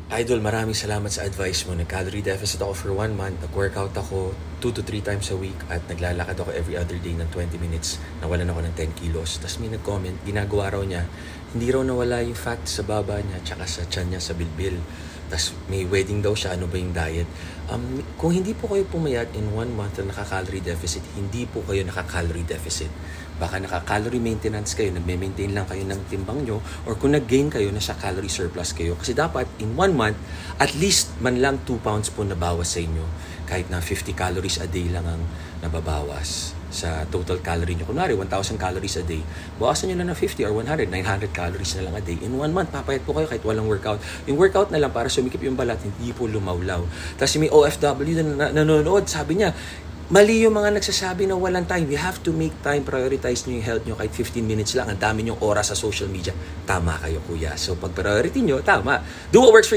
Idol, maraming salamat sa advice mo. Nag-calorie deficit ako for 1 month. Nag-workout ako 2 to 3 times a week at naglalakad ako every other day ng 20 minutes. Nawalan ako ng 10 kilos. Tapos may nag-comment, ginagawa raw niya, hindi raw nawala yung fat sa baba niya tsaka sa tiyan niya sa bilbil. Tapos may wedding daw siya, ano ba yung diet? Kung hindi po kayo pumayat in 1 month na naka-calorie deficit, hindi po kayo naka-calorie deficit. Baka naka-calorie maintenance kayo, nagme-maintain lang kayo ng timbang nyo, or kung nag-gain kayo, nasa calorie surplus kayo. Kasi dapat in 1 month, at least man lang 2 pounds po nabawas sa inyo. Kahit na 50 calories a day lang ang nababawas sa total calorie nyo. Kunwari, 1,000 calories a day. Bawasan nyo lang ng 50 or 100, 900 calories na lang a day. In 1 month, papayat po kayo kahit walang workout. Yung workout na lang para sumikip yung balat, hindi po lumawlaw. Tapos may OFW na nanonood, sabi niya, mali yung mga nagsasabi na walang time. We have to make time, prioritize nyo yung health nyo kahit 15 minutes lang. Ang dami nyong oras sa social media. Tama kayo, kuya. So, pag priority nyo, tama. Do what works for you.